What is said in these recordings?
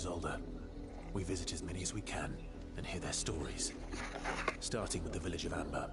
grows older, we visit as many as we can and hear their stories, starting with the village of Amber.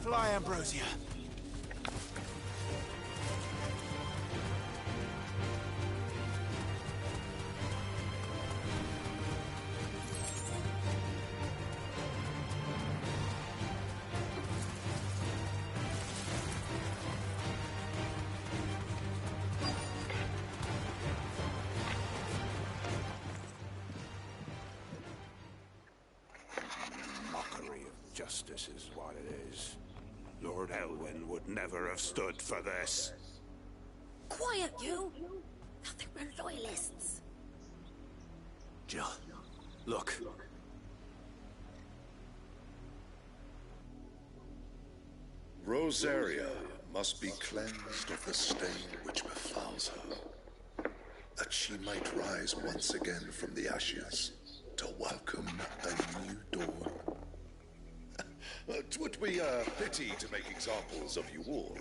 Fly, Ambrosia. Mockery of justice is what it is. Lord Elwyn would never have stood for this. Quiet, you! I think we're loyalists. Jill, look. Rosaria must be cleansed of the stain which befouls her, that she might rise once again from the ashes to welcome a new dawn. 'Twould be a pity to make examples of you all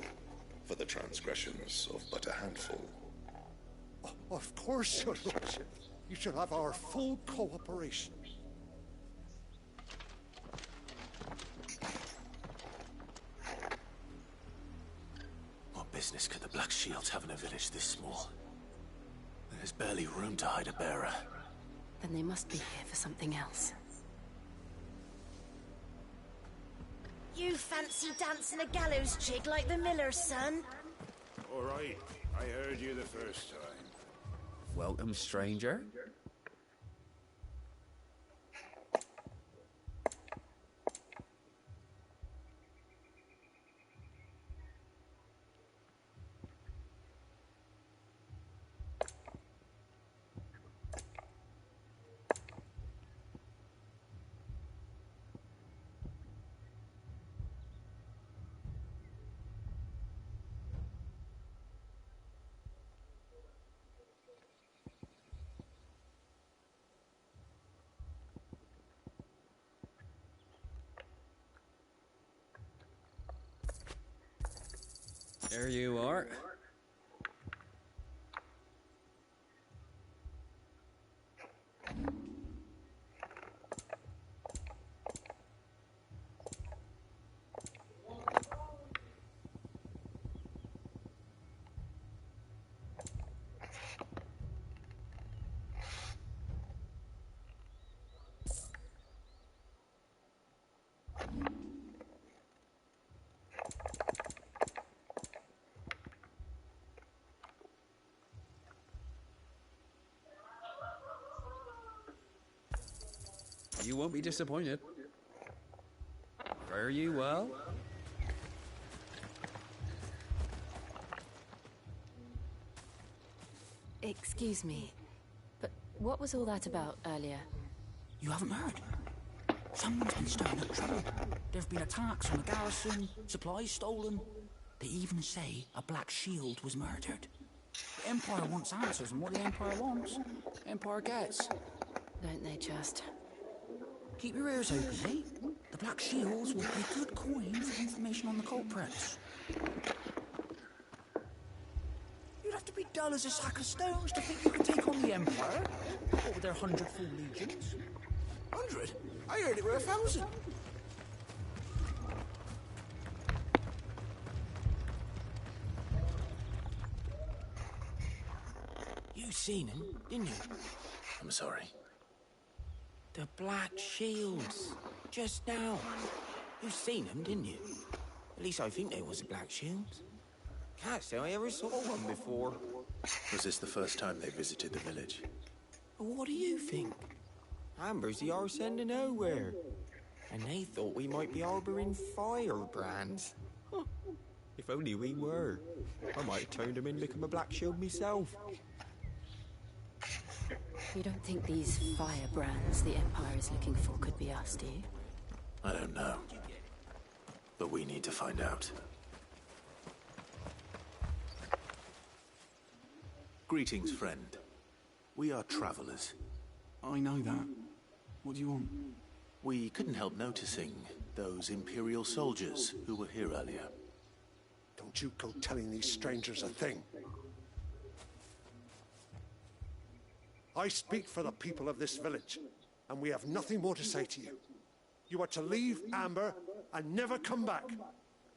for the transgressions of but a handful. Of course, Your Lordship. You shall have our full cooperation. What business could the Black Shields have in a village this small? There's barely room to hide a bearer. Then they must be here for something else. You fancy dancing a gallows jig like the miller's son? All right, I heard you the first time. Welcome, stranger. There you are. You won't be disappointed. Fare you well. Excuse me, but what was all that about earlier? You haven't heard? Someone's been stirring up trouble. There've been attacks on the garrison, supplies stolen. They even say a Black Shield was murdered. The Empire wants answers, and what the Empire wants, the Empire gets. Don't they just? Keep your ears open, eh? The Black Shields will pay good coin for information on the culprits. You'd have to be dull as a sack of stones to think you could take on the Empire. What with their 100 full legions? 100? I heard it were 1,000. You seen him, didn't you? I'm sorry. The Black Shields. Just now. You seen them, didn't you? At least I think they was the Black Shields. Can't say I ever saw one before. Was this the first time they visited the village? What do you think? Amber's the arse end of nowhere. And they thought we might be harbouring firebrands. Huh. If only we were. I might have turned them in and become a Black Shield myself. You don't think these firebrands the Empire is looking for could be us, do you? I don't know. But we need to find out. Greetings, friend. We are travelers. I know that. What do you want? We couldn't help noticing those Imperial soldiers who were here earlier. Don't you go telling these strangers a thing. I speak for the people of this village, and we have nothing more to say to you. You are to leave Amber and never come back.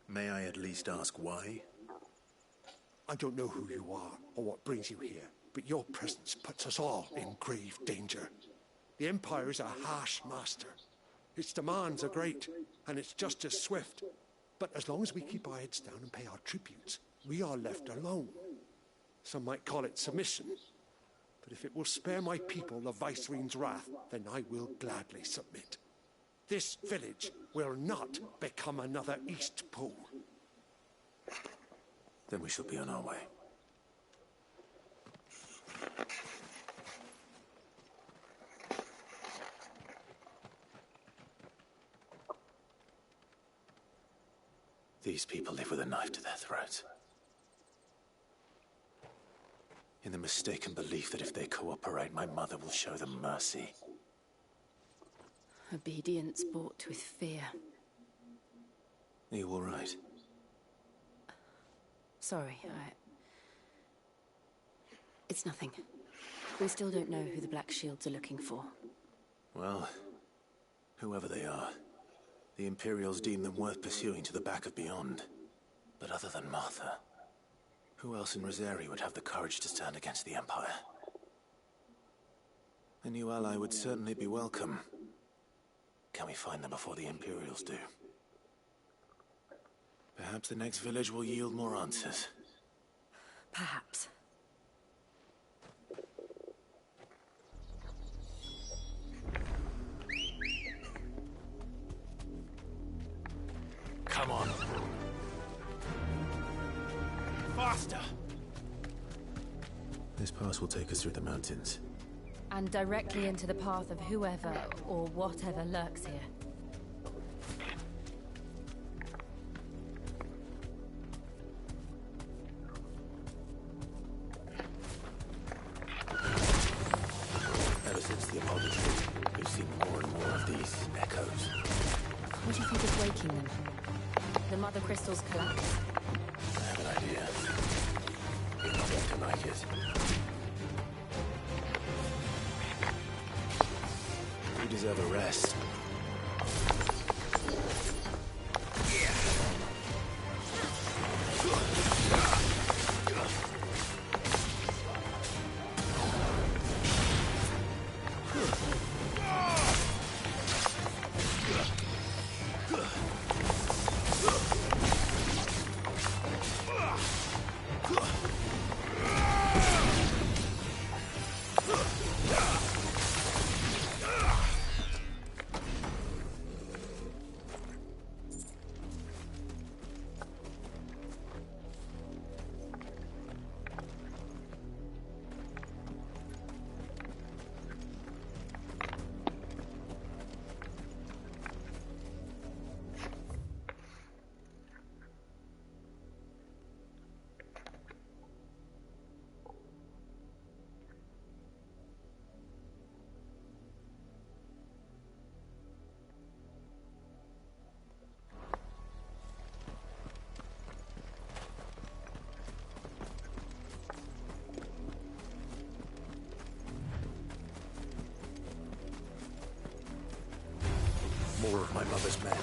May I at least ask why? I don't know who you are or what brings you here, but your presence puts us all in grave danger. The Empire is a harsh master. Its demands are great, and its justice swift. But as long as we keep our heads down and pay our tributes, we are left alone. Some might call it submission. But if it will spare my people the Viceroy's wrath, then I will gladly submit. This village will not become another East Pool. Then we shall be on our way. These people live with a knife to their throats. In the mistaken belief that if they cooperate, my mother will show them mercy. Obedience bought with fear. Are you all right? Sorry, It's nothing. We still don't know who the Black Shields are looking for. Well, whoever they are, the Imperials deem them worth pursuing to the back of beyond. But other than Martha, who else in Rosari would have the courage to stand against the Empire? A new ally would certainly be welcome. Can we find them before the Imperials do? Perhaps the next village will yield more answers. Perhaps. Come on. Faster! This pass will take us through the mountains. And directly into the path of whoever or whatever lurks here. Ever since the apology, we've seen more and more of these echoes. What do you think is waking them? The mother crystals collapse? I have an idea. You're not going to like it. You deserve a rest. of my mother's men.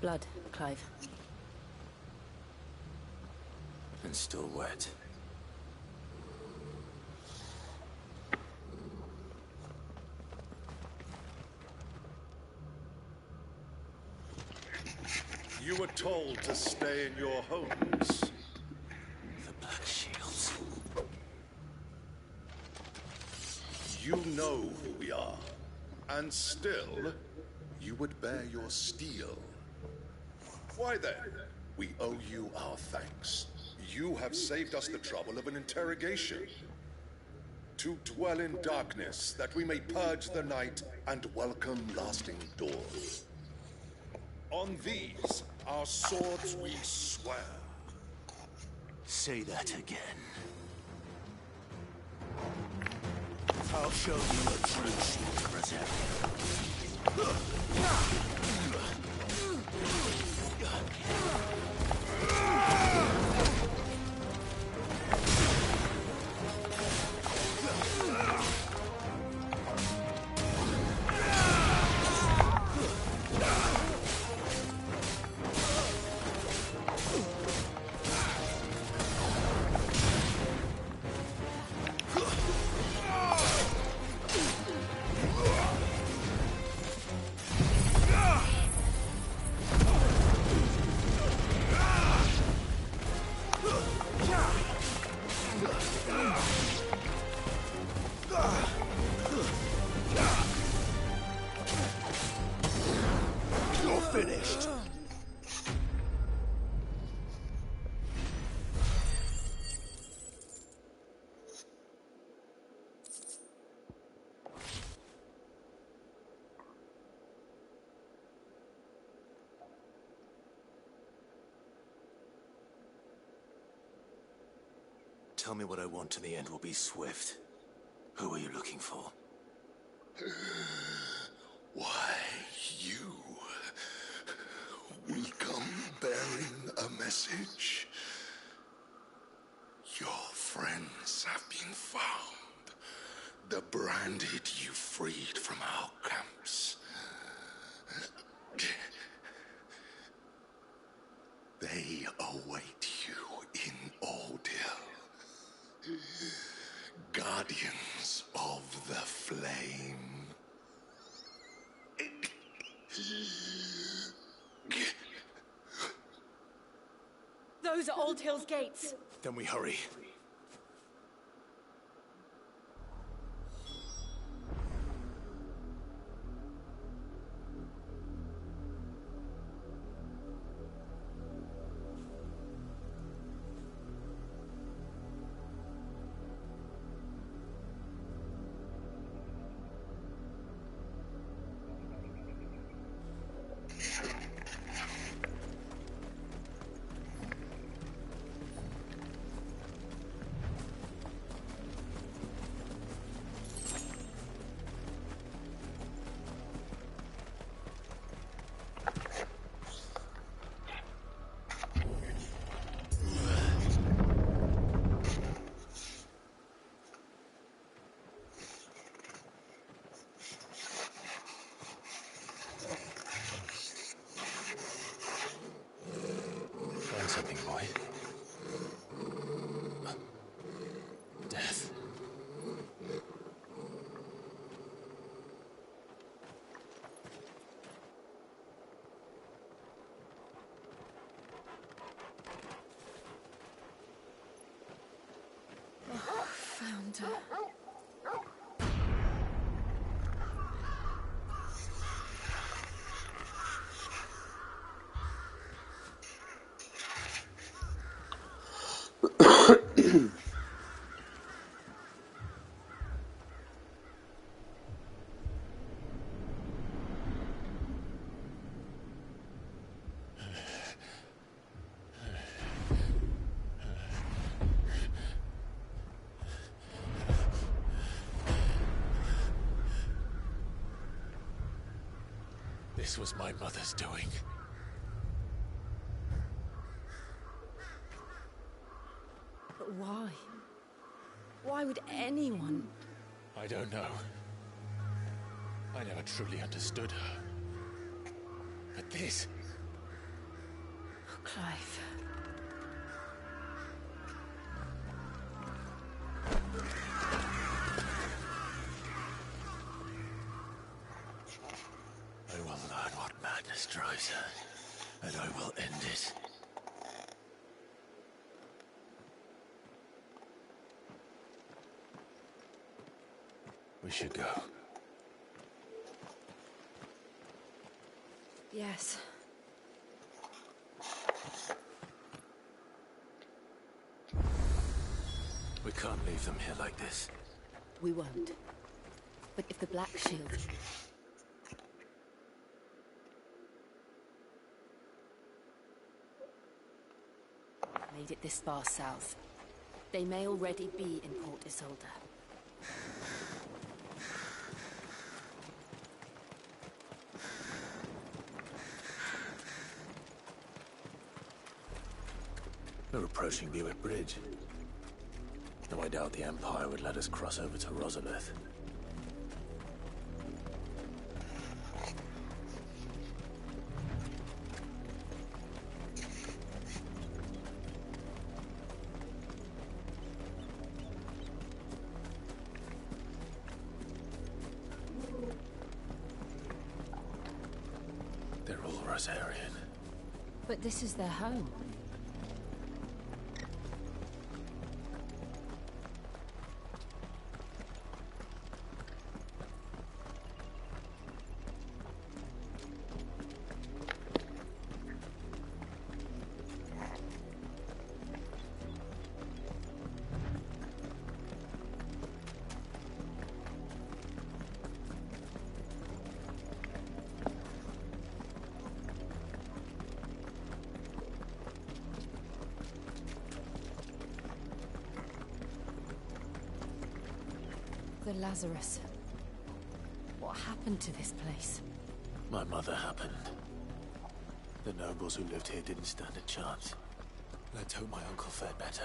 Blood, Clive. And still wet. You were told to stay in your homes. The Black Shields. You know who we are. And still, you would bear your steel. Why then? We owe you our thanks. You have saved us the trouble of an interrogation. To dwell in darkness, that we may purge the night and welcome lasting dawn. On these, our swords we swear. Say that again. I'll show you a true shield, Reserve. tell me what I want and the end will be swift. Who are you looking for? Why, you. We come bearing a message. Your friends have been found. The branded you freed from our camps. They await you in Ordeal. Guardians of the Flame. Those are Old Hill's gates. Then we hurry. Find something, boy. Death. Found her. This was my mother's doing. But why? Why would anyone? I don't know. I never truly understood her. But this... Oh, Clive. I will learn what madness drives her, and I will end it. We should go. Yes. We can't leave them here like this. We won't. But if the Black Shield... made it this far south, they may already be in Port Isolde. We're approaching Buick Bridge. Though I doubt the Empire would let us cross over to Rosalith. They're all Rosarian. But this is their home. The Lazarus. What happened to this place? My mother happened. The nobles who lived here didn't stand a chance. Let's hope my uncle fared better.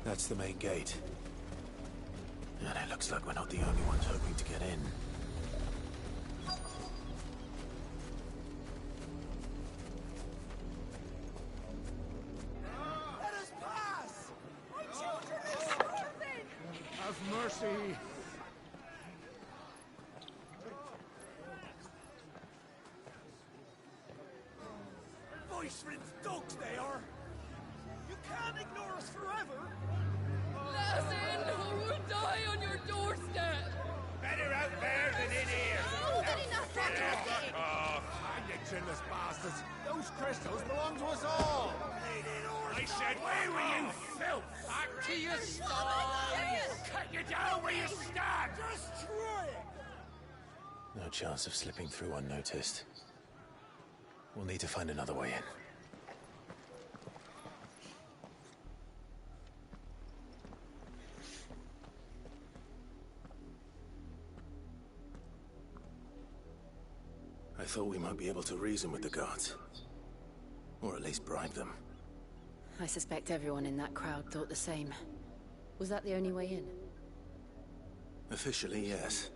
That's the main gate. And it looks like we're not the only ones hoping to get in. Let us pass! My children are starving! Have mercy! Voice-rinsed dogs they are! You can't ignore us forever! Let us in, or we'll die on your doorstep! Better out there than in here. Oh, good enough, Rocky! Hang you chinless bastards! Those crystals belong to us all! I said, where were you, filth? Back to your stalls! Cut you down where you stand! Destroy it! No chance of slipping through unnoticed. We'll need to find another way in. I thought we might be able to reason with the guards. Or at least bribe them. I suspect everyone in that crowd thought the same. Was that the only way in? Officially, yes.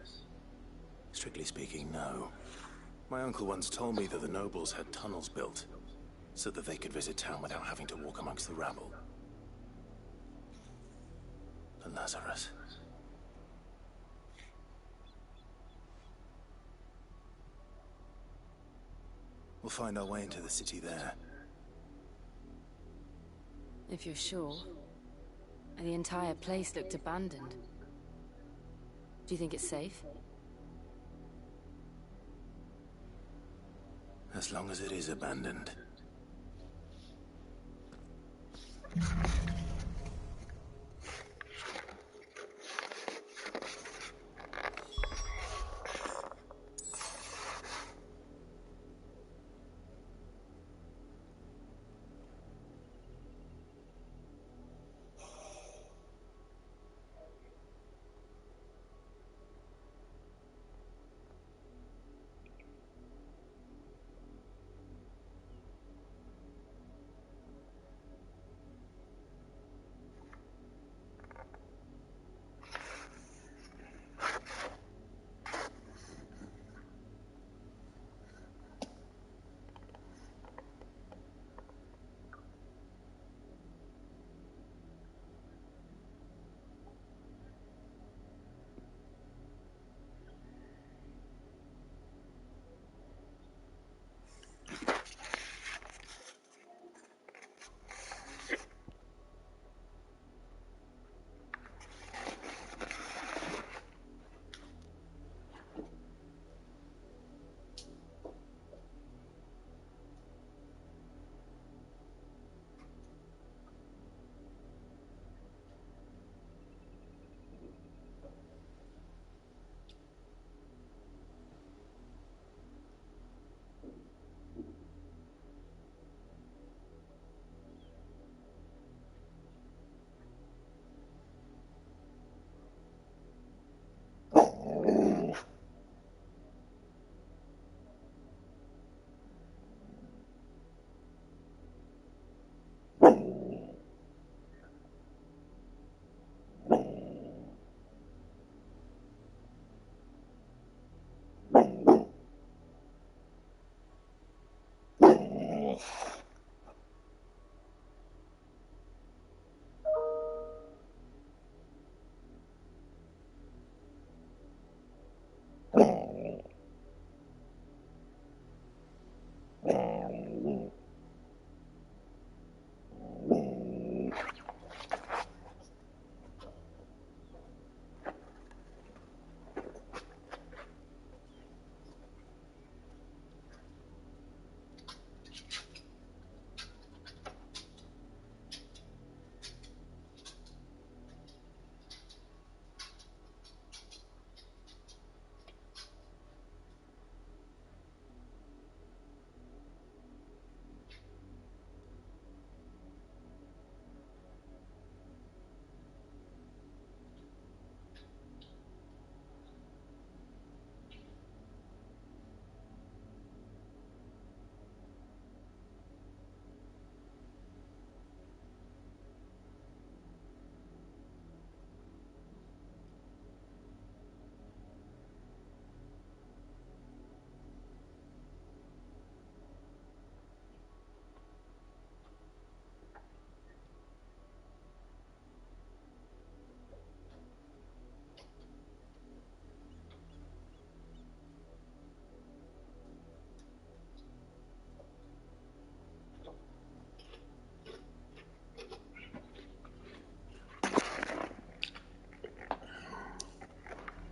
Strictly speaking, no. My uncle once told me that the nobles had tunnels built, so that they could visit town without having to walk amongst the rabble. The Lazarus. We'll find our way into the city there. If you're sure. The entire place looked abandoned. Do you think it's safe? As long as it is abandoned.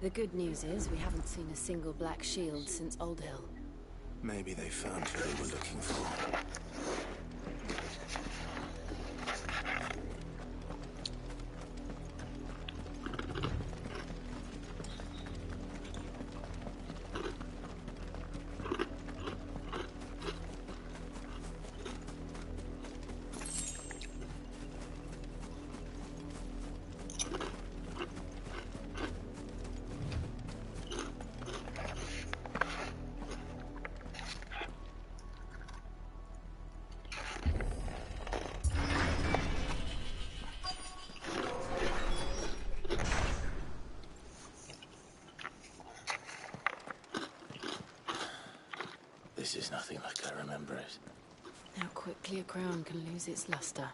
The good news is we haven't seen a single black shield since Old Hill. Maybe they found who they were looking for. This is nothing like I remember it. How quickly a crown can lose its luster.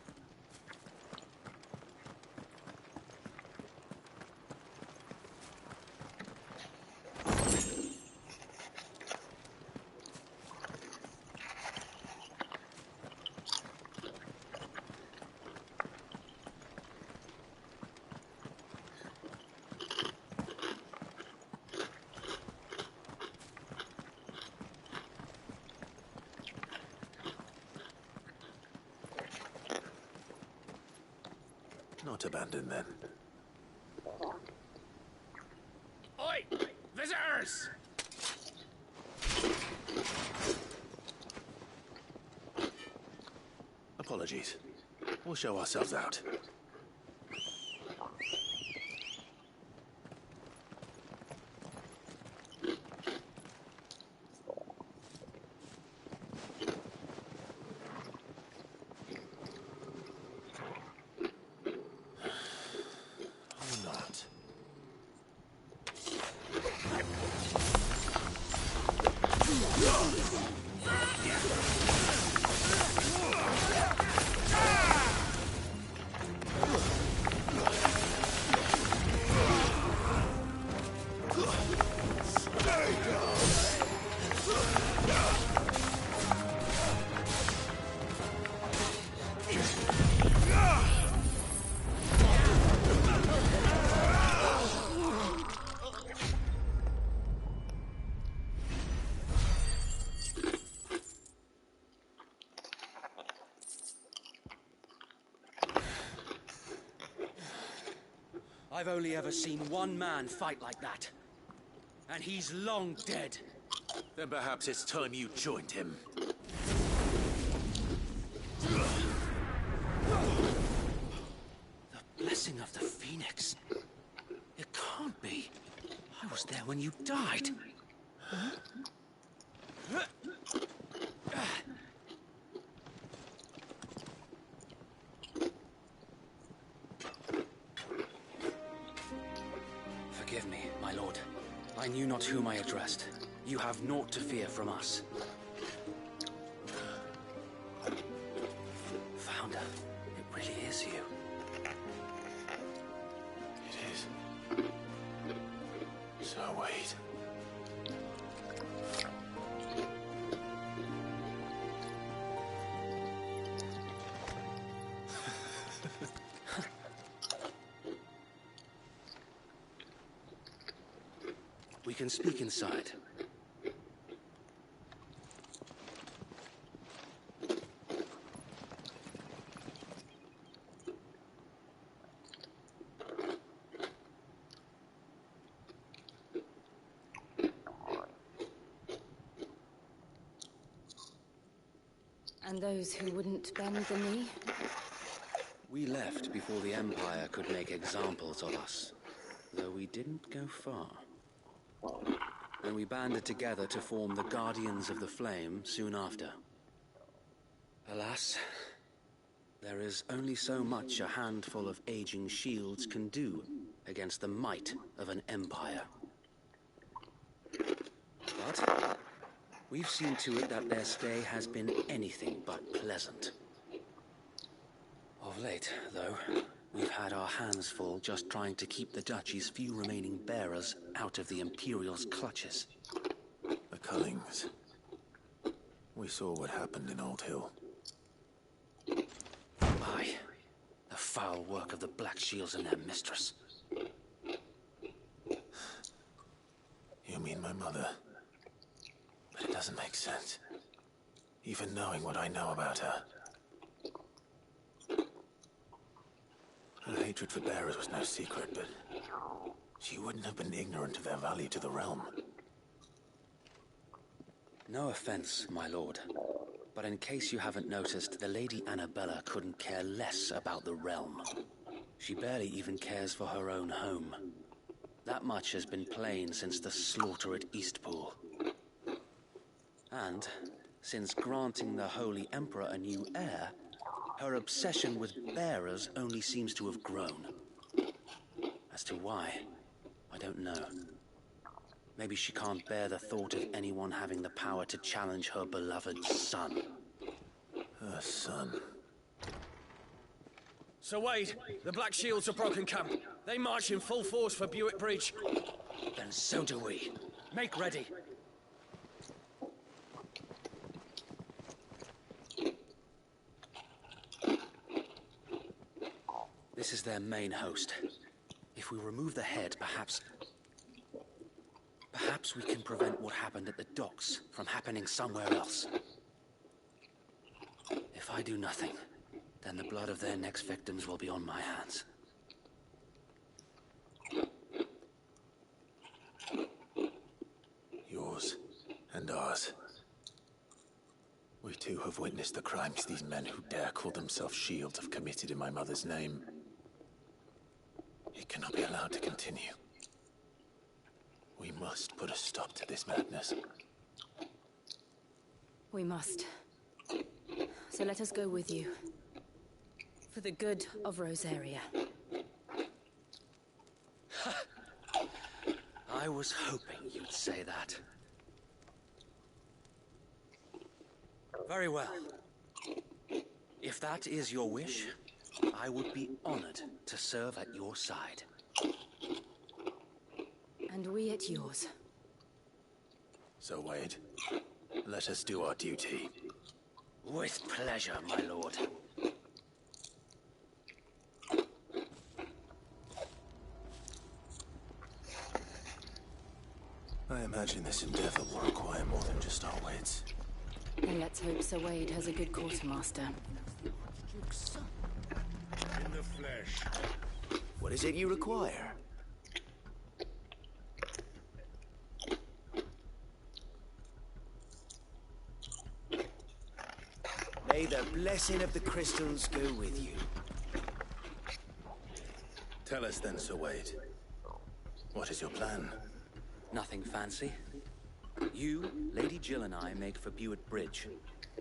Not abandoned then. Oi! Visitors! Apologies. We'll show ourselves out. I've only ever seen one man fight like that. And he's long dead. Then perhaps it's time you joined him. The blessing of the Phoenix. It can't be. I was there when you died. Forgive me, my lord. I knew not whom I addressed. You have naught to fear from us. Founder, it really is you. It is. So wait. We can speak inside. And those who wouldn't bend the knee? We left before the Empire could make examples of us, though we didn't go far. And we banded together to form the Guardians of the Flame soon after. Alas, there is only so much a handful of aging shields can do against the might of an empire. But we've seen to it that their stay has been anything but pleasant. Of late, though, we've had our hands full just trying to keep the Duchy's few remaining bearers out of the Imperial's clutches. The Cullings. We saw what happened in Old Hill. Aye. The foul work of the Black Shields and their mistress. sense. Even knowing what I know about her. Her hatred for bearers was no secret, but she wouldn't have been ignorant of their value to the realm. No offense, my lord, but in case you haven't noticed, the Lady Annabella couldn't care less about the realm. She barely even cares for her own home. That much has been plain since the slaughter at Eastpool. And since granting the Holy Emperor a new heir, her obsession with bearers only seems to have grown. As to why, I don't know. Maybe she can't bear the thought of anyone having the power to challenge her beloved son. Her son. Sir Wade, the Black Shields have broken camp. They march in full force for Buick Bridge. Then so do we. Make ready. This is their main host. If we remove the head, perhaps we can prevent what happened at the docks from happening somewhere else. If I do nothing, then the blood of their next victims will be on my hands. Yours and ours. We too have witnessed the crimes these men who dare call themselves shields have committed in my mother's name. It cannot be allowed to continue. We must put a stop to this madness. We must. So let us go with you. For the good of Rosaria. I was hoping you'd say that. Very well. If that is your wish, I would be honored to serve at your side. And we at yours. So, Wade, let us do our duty. With pleasure, my lord. I imagine this endeavor will require more than just our wits. And let's hope Sir Wade has a good quartermaster. In the flesh. What is it you require? May the blessing of the crystals go with you. Tell us then, Sir Wade. What is your plan? Nothing fancy. You, Lady Jill and I make for Buick Bridge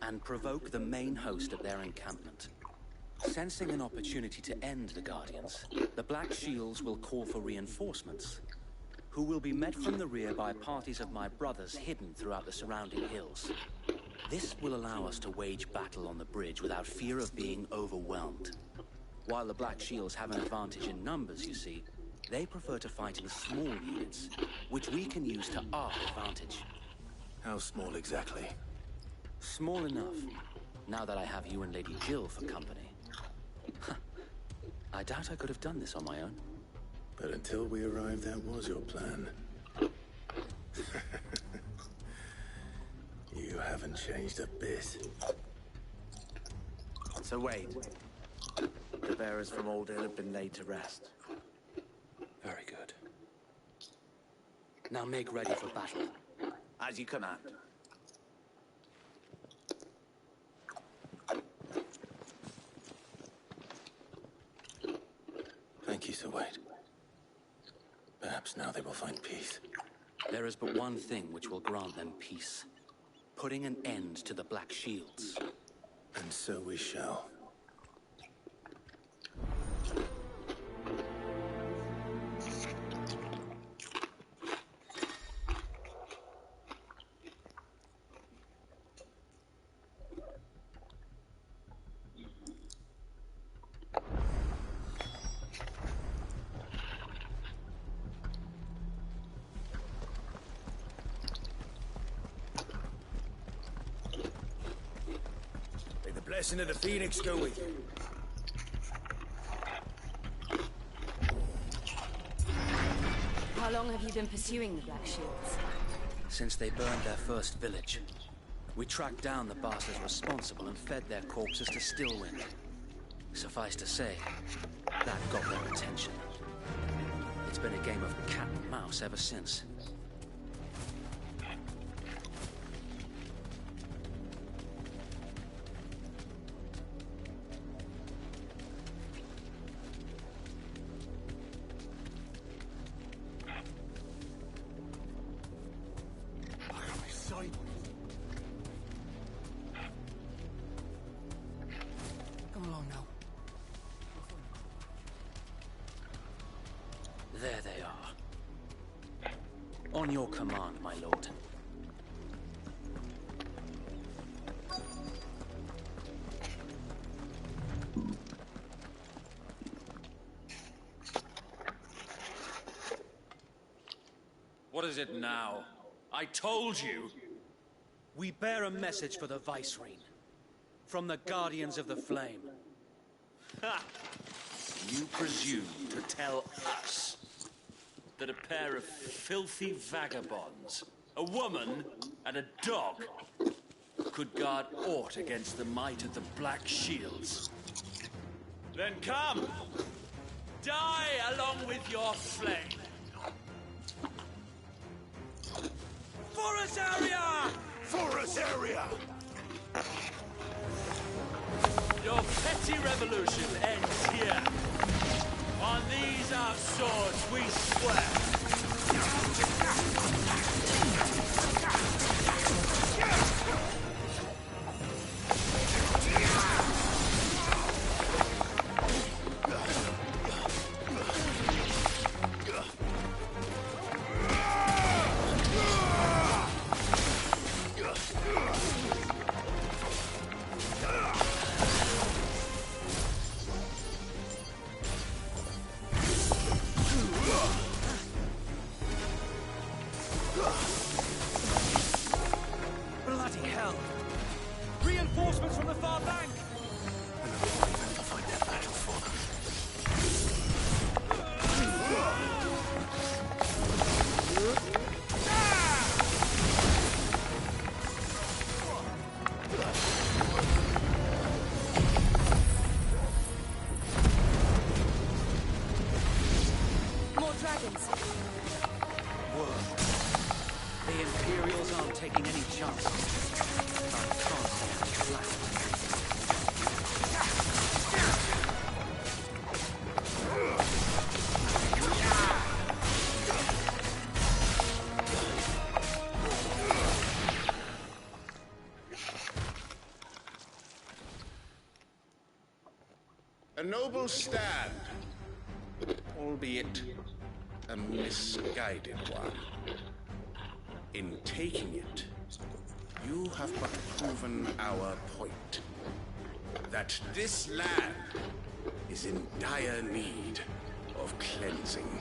and provoke the main host at their encampment. Sensing an opportunity to end the Guardians, the Black Shields will call for reinforcements, who will be met from the rear by parties of my brothers hidden throughout the surrounding hills. This will allow us to wage battle on the bridge without fear of being overwhelmed. While the Black Shields have an advantage in numbers, you see, they prefer to fight in small units, which we can use to our advantage. How small exactly? Small enough, now that I have you and Lady Jill for company. I doubt I could have done this on my own. But until we arrived, that was your plan. You haven't changed a bit. So Wade, the bearers from Oldale have been laid to rest. Very good. Now make ready for battle. As you command. Thank you, Sir Wade. Perhaps now they will find peace. There is but one thing which will grant them peace. Putting an end to the Black Shields. And so we shall. Blessing of the Phoenix go with you. How long have you been pursuing the Black Shields? Since they burned their first village. We tracked down the bastards responsible and fed their corpses to Stillwind. Suffice to say, that got their attention. It's been a game of cat and mouse ever since. Come along now. There they are. On your command, my lord. What is it now? I told you! We bear a message for the Vicereine. From the Guardians of the Flame. Ha! You presume to tell us that a pair of filthy vagabonds, a woman and a dog, could guard aught against the might of the Black Shields? Then come! Die along with your flame! Forest area! Forest area! Your petty revolution ends here. On these our swords we swear. Bloody hell! Reinforcements from the far bank! To fight their battle for them. More dragons. The Imperials aren't taking any chances. I can't say I'm flattered. A noble stand, albeit a misguided one. In taking it, you have but proven our point. That this land is in dire need of cleansing.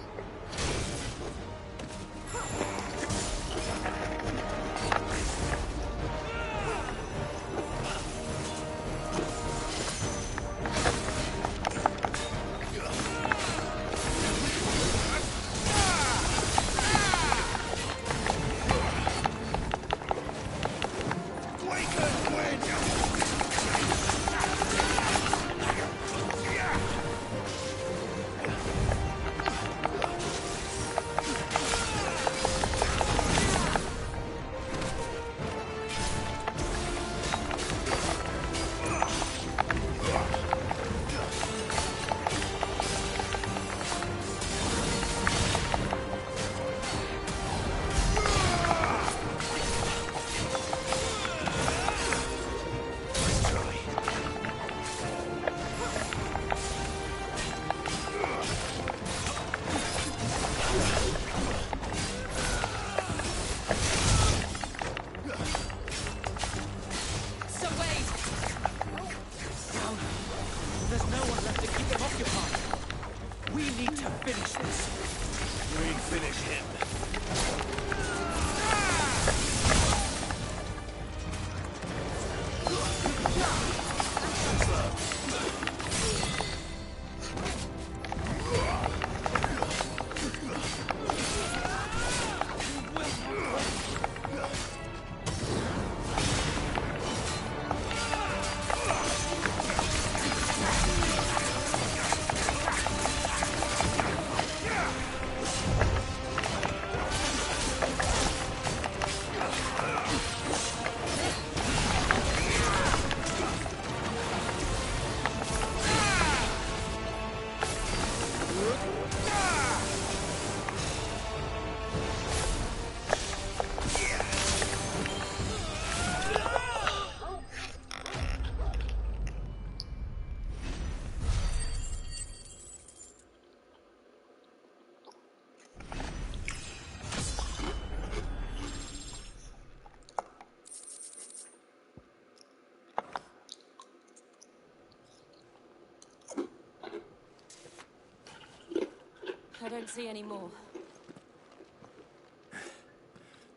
I don't see any more.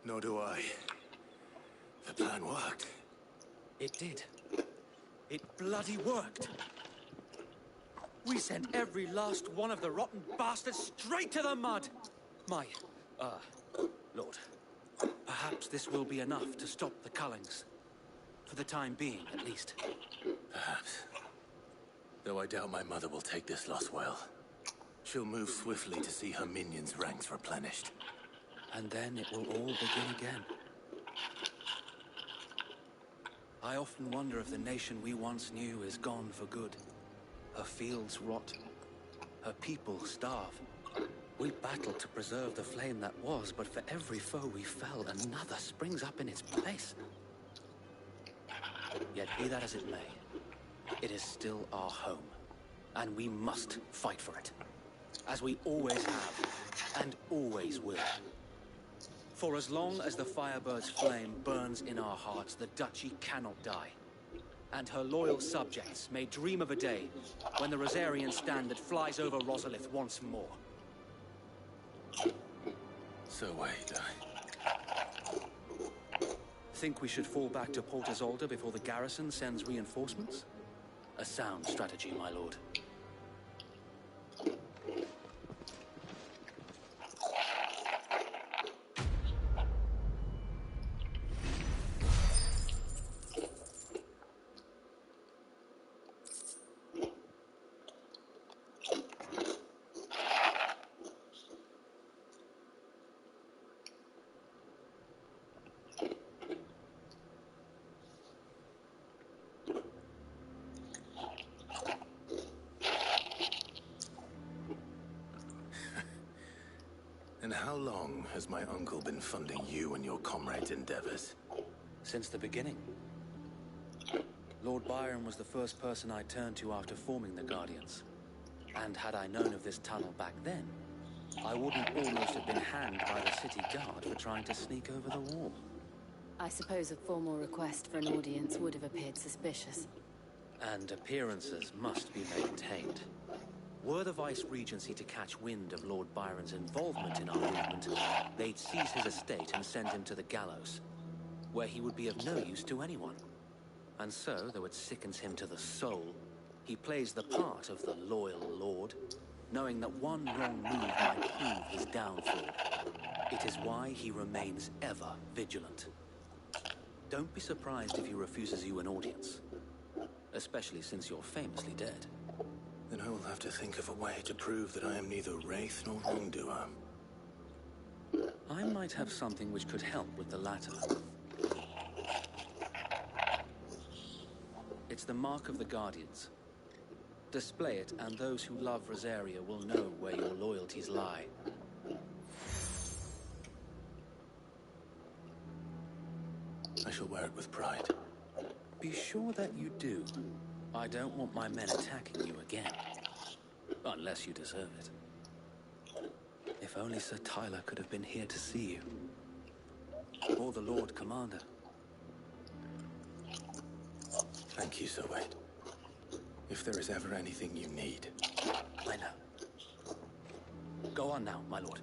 Nor do I. The plan worked. It did. It bloody worked. We sent every last one of the rotten bastards straight to the mud! My, Lord, perhaps this will be enough to stop the Cullings. For the time being, at least. Perhaps. Though I doubt my mother will take this loss well. She'll move swiftly to see her minions' ranks replenished. And then it will all begin again. I often wonder if the nation we once knew is gone for good. Her fields rot. Her people starve. We battled to preserve the flame that was, but for every foe we fell, another springs up in its place. Yet be that as it may, it is still our home, and we must fight for it. As we always have, and always will. For as long as the Firebird's flame burns in our hearts, the Duchy cannot die. And her loyal subjects may dream of a day when the Rosarian standard flies over Rosalith once more. So wait, Think we should fall back to Port Isolde before the garrison sends reinforcements? A sound strategy, my lord. And how long has my uncle been funding you and your comrades' endeavors? Since the beginning. Lord Byron was the first person I turned to after forming the Guardians. And had I known of this tunnel back then, I wouldn't almost have been hanged by the city guard for trying to sneak over the wall. I suppose a formal request for an audience would have appeared suspicious. And appearances must be maintained. Were the Vice-Regency to catch wind of Lord Byron's involvement in our movement, they'd seize his estate and send him to the gallows, where he would be of no use to anyone. And so, though it sickens him to the soul, he plays the part of the loyal lord, knowing that one wrong move might prove his downfall. It is why he remains ever vigilant. Don't be surprised if he refuses you an audience, especially since you're famously dead. Then I will have to think of a way to prove that I am neither wraith nor wrongdoer. I might have something which could help with the latter. It's the mark of the Guardians. Display it, and those who love Rosaria will know where your loyalties lie. I shall wear it with pride. Be sure that you do. I don't want my men attacking you again. Unless you deserve it. If only Sir Tyler could have been here to see you. Or the Lord Commander. Thank you, Sir Wade. If there is ever anything you need. I know. Go on now, my lord.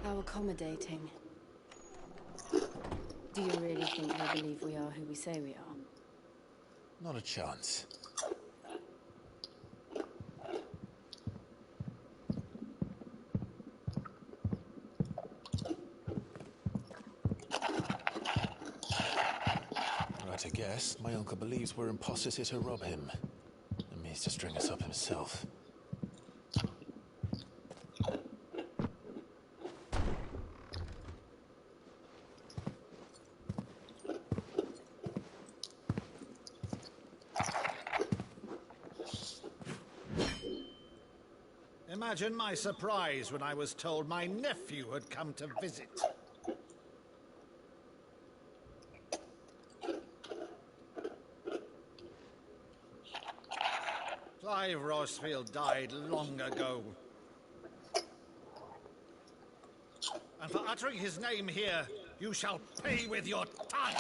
How accommodating. Do you really think they believe we are who we say we are? Not a chance. Right, I guess. My uncle believes we're imposters here to rob him. And means to string us up himself. Imagine my surprise when I was told my nephew had come to visit. Clive Rosefield died long ago. And for uttering his name here, you shall pay with your tongue!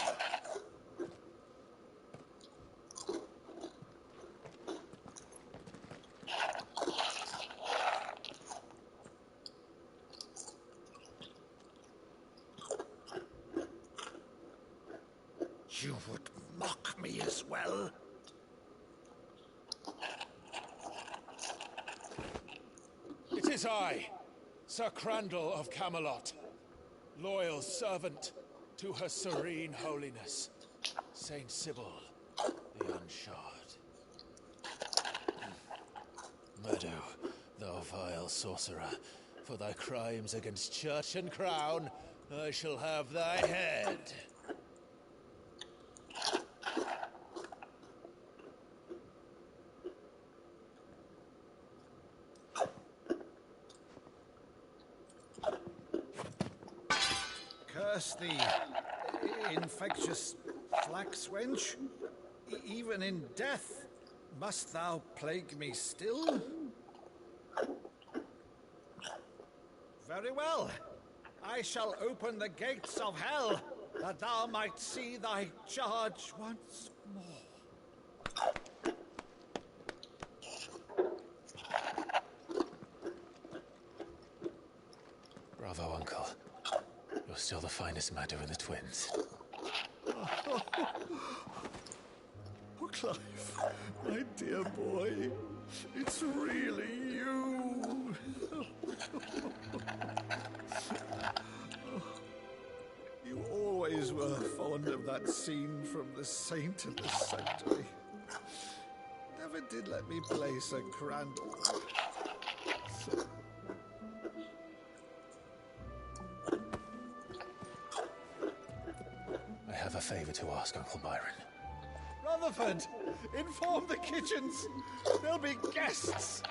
You would mock me as well? It is I, Sir Crandall of Camelot, loyal servant to Her Serene Holiness, Saint Sybil the Unshod. Murdo, thou vile sorcerer, for thy crimes against church and crown, I shall have thy head. Curse thee, infectious flax wench. Even in death, must thou plague me still? Very well. I shall open the gates of hell, that thou might see thy charge once more. Bravo, Uncle. You're still the finest Madu in the twins. Oh, Clive, my dear boy, it's really you. You always were fond of that scene from The Saint and the Sanctuary. Never did let me play Sir Crandall. I have a favor to ask, Uncle Byron. Rutherford, inform the kitchens. There'll be guests.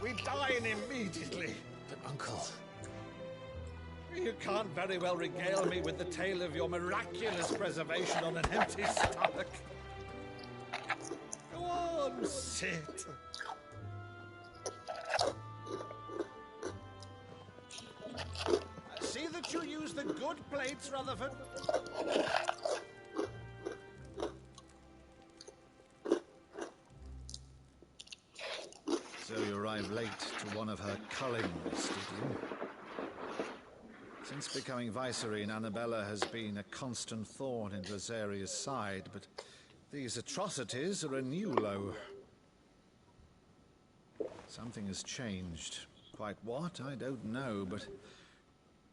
We dine immediately. But, Uncle... You can't very well regale me with the tale of your miraculous preservation on an empty stomach. Go on, sit. See that you use the good plates, Rutherford. So you arrived late to one of her cullings, did you? Since becoming Vicereine, Annabella has been a constant thorn in Rosaria's side, but these atrocities are a new low. Something has changed. Quite what, I don't know, but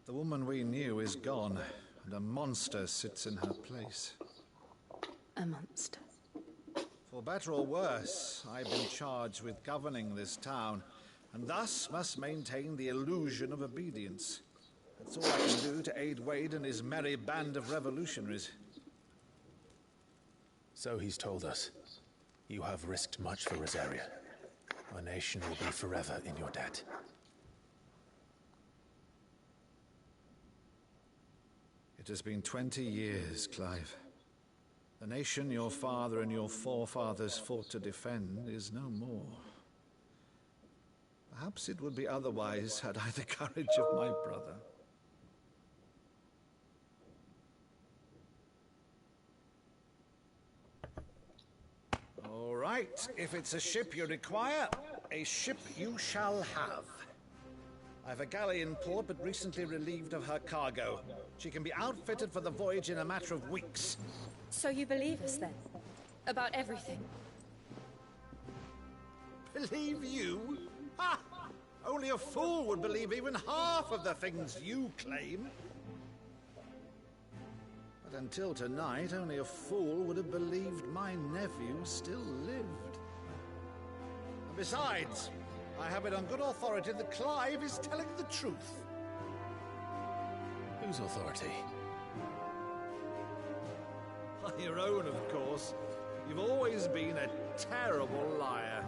the woman we knew is gone, and a monster sits in her place. A monster? For better or worse, I've been charged with governing this town, and thus must maintain the illusion of obedience. That's all I can do to aid Wade and his merry band of revolutionaries. So he's told us. You have risked much for Rosaria. Our nation will be forever in your debt. It has been 20 years, Clive. The nation your father and your forefathers fought to defend is no more. Perhaps it would be otherwise had I the courage of my brother. All right, if it's a ship you require, a ship you shall have. I've a galley in port, but recently relieved of her cargo. She can be outfitted for the voyage in a matter of weeks. So you believe us then? About everything? Believe you? Ha! Only a fool would believe even half of the things you claim. But until tonight, only a fool would have believed my nephew still lived. And besides, I have it on good authority that Clive is telling the truth. Whose authority? Your own, of course. You've always been a terrible liar.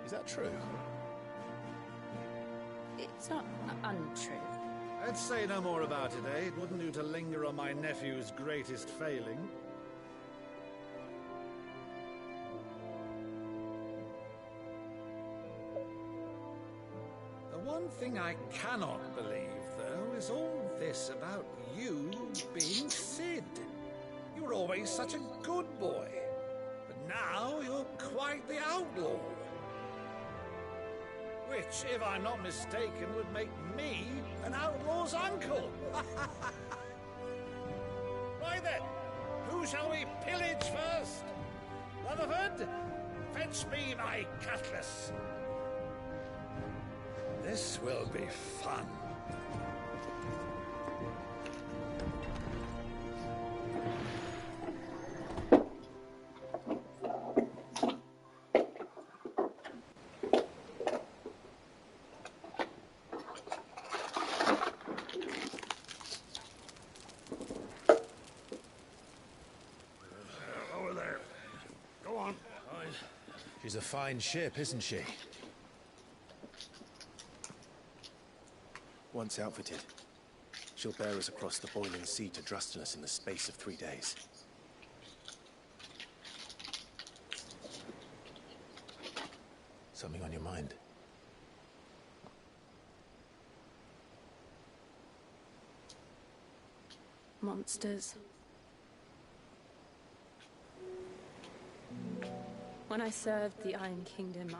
Is that true? It's not untrue. Let's say no more about it, eh? It wouldn't do to linger on my nephew's greatest failing. One thing I cannot believe, though, is all this about you being Sid. You were always such a good boy, but now you're quite the outlaw. Which, if I'm not mistaken, would make me an outlaw's uncle. Right then, who shall we pillage first? Rutherford, fetch me my cutlass. This will be fun. She's a fine ship, isn't she? Once outfitted, she'll bear us across the boiling sea to Drustinus in the space of 3 days. Something on your mind? Monsters. When I served the Iron Kingdom,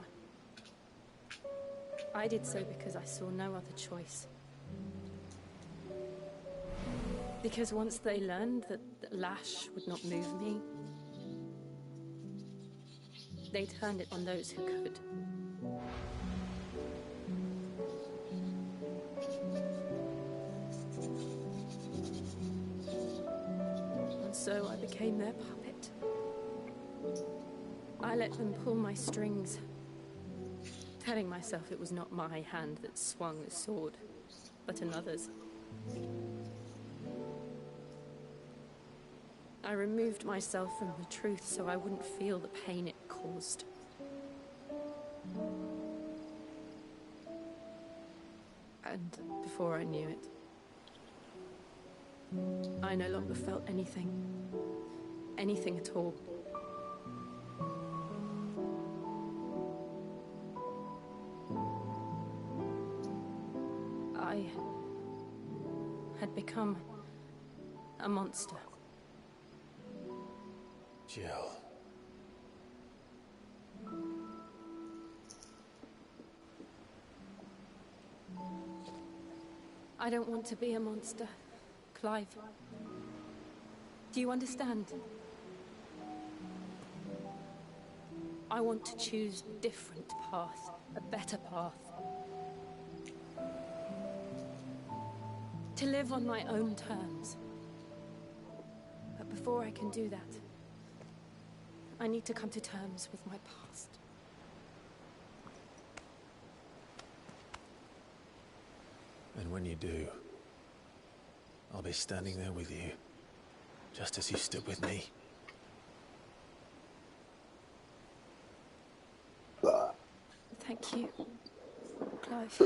I did so because I saw no other choice. Because once they learned that Lash would not move me, they turned it on those who could. And so I became their puppet. I let them pull my strings, telling myself it was not my hand that swung the sword, but another's. I removed myself from the truth so I wouldn't feel the pain it caused. And before I knew it, I no longer felt anything. Anything at all. I had become a monster. Jill. I don't want to be a monster, Clive. Do you understand? I want to choose a different path, a better path. To live on my own terms. But before I can do that, I need to come to terms with my past. And when you do, I'll be standing there with you, just as you stood with me. Thank you, Clive.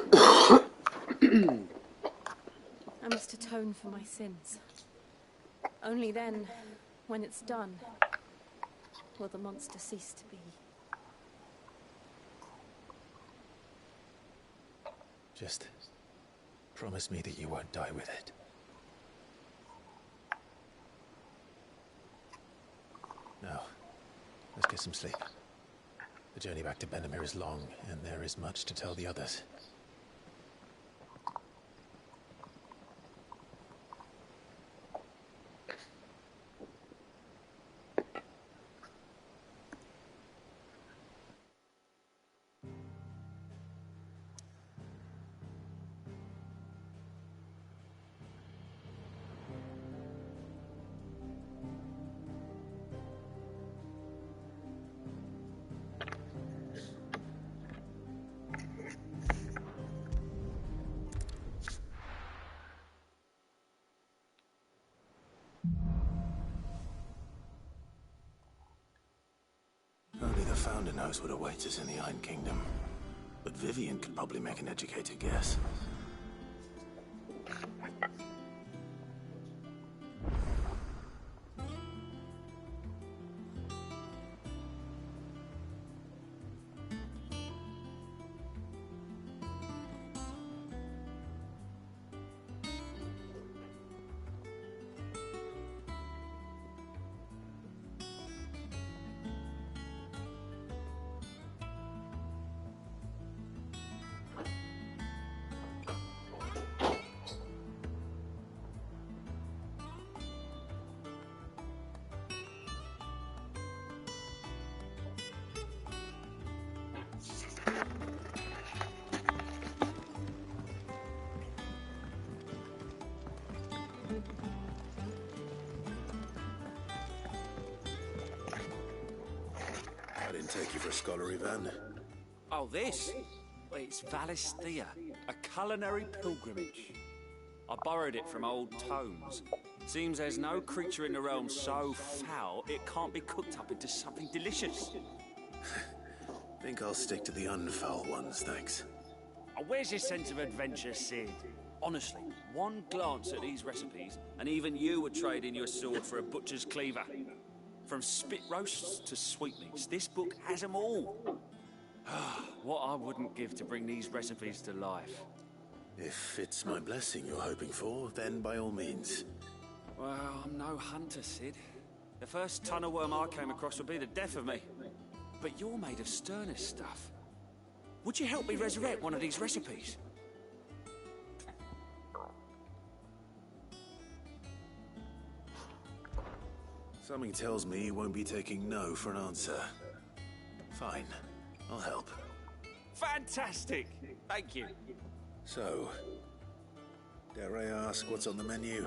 I must atone for my sins. Only then, when it's done, will the monster cease to be. Just promise me that you won't die with it. Now, let's get some sleep. The journey back to Benamir is long, and there is much to tell the others. Only the Founder knows what awaits us in the Iron Kingdom. But Vivian could probably make an educated guess. take you for a scholar, Ivan. Oh, this? Well, it's Valisthea, a culinary pilgrimage. I borrowed it from old tomes. Seems there's no creature in the realm so foul it can't be cooked up into something delicious. Think I'll stick to the unfoul ones, thanks. Oh, where's your sense of adventure, Sid? Honestly, one glance at these recipes, and even you would trade in your sword for a butcher's cleaver. From spit roasts to sweetmeats, this book has them all. What I wouldn't give to bring these recipes to life. If it's my blessing you're hoping for, then by all means. Well, I'm no hunter, Sid. The first ton of worm I came across would be the death of me. But you're made of sterner stuff. Would you help me resurrect one of these recipes? Something tells me you won't be taking no for an answer. Fine, I'll help. Fantastic! Thank you. So, dare I ask what's on the menu?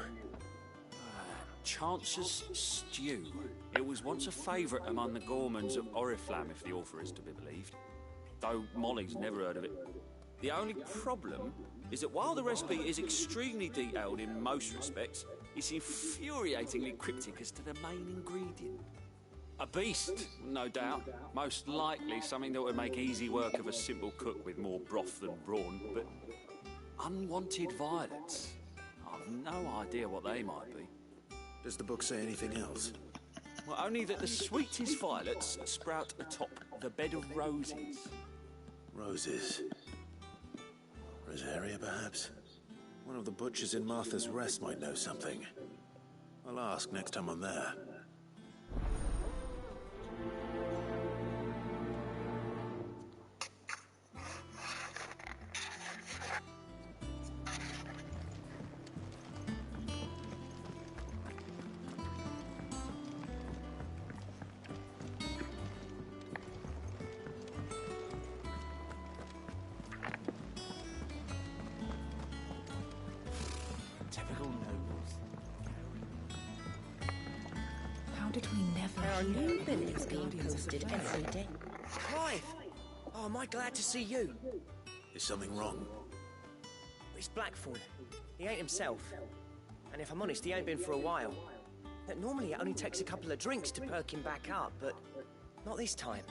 Chance's Stew. It was once a favourite among the gourmands of Oriflamme, if the author is to be believed. Though Molly's never heard of it. The only problem is that while the recipe is extremely detailed in most respects, it's infuriatingly cryptic as to the main ingredient. A beast, no doubt. Most likely something that would make easy work of a simple cook with more broth than brawn, but unwanted violets. I've no idea what they might be. Does the book say anything else? Well, only that the sweetest violets sprout atop the bed of roses. Roses. Rosaria, perhaps? One of the butchers in Martha's Rest might know something. I'll ask next time I'm there. Typical nobles. How did we never There are hear new billets being posted every day. Clive! Oh, am I glad to see you? Is something wrong? It's Blackthorn. He ain't himself. And if I'm honest, he ain't been for a while. But normally it only takes a couple of drinks to perk him back up, but not this time.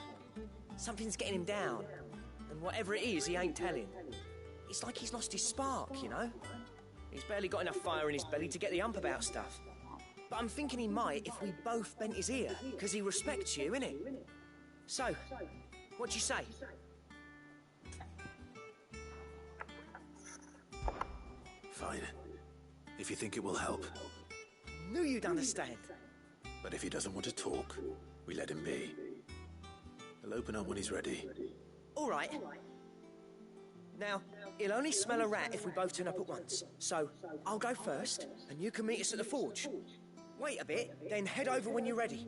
Something's getting him down. And whatever it is, he ain't telling. It's like he's lost his spark, you know? He's barely got enough fire in his belly to get the ump about stuff. But I'm thinking he might if we both bent his ear, because he respects you, innit? So, what do you say? Fine. If you think it will help. Knew you'd understand. But if he doesn't want to talk, we let him be. He'll open up when he's ready. All right. Now, he'll only smell a rat if we both turn up at once. So, I'll go first, and you can meet us at the forge. Wait a bit, then head over when you're ready.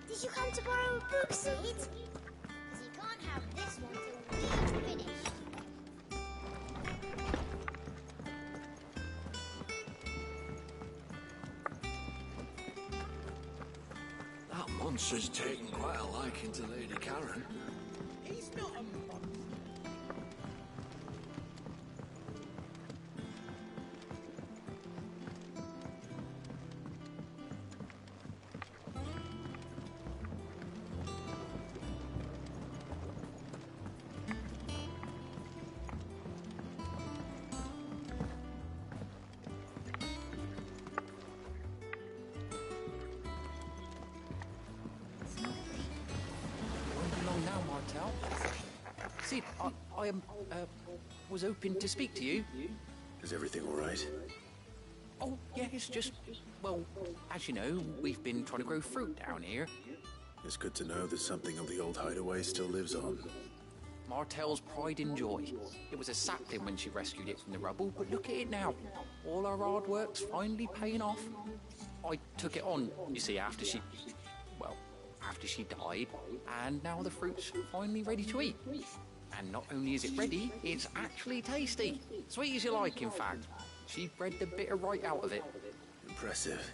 Did you come to borrow a book, Sid? Because you can't have this one till we've finished. That monster's taken quite a liking to Lady Karen. He's not a monster. Martel. Sid, I was hoping to speak to you. Is everything all right? Oh, yeah, it's just, well, as you know, we've been trying to grow fruit down here. It's good to know that something of the old hideaway still lives on. Martel's pride and joy. It was a sapling when she rescued it from the rubble, but look at it now. All our hard work's finally paying off. I took it on, you see, after she died, and now the fruit's finally ready to eat. And not only is it ready, it's actually tasty. Sweet as you like, in fact. She bred the bitter right out of it. Impressive.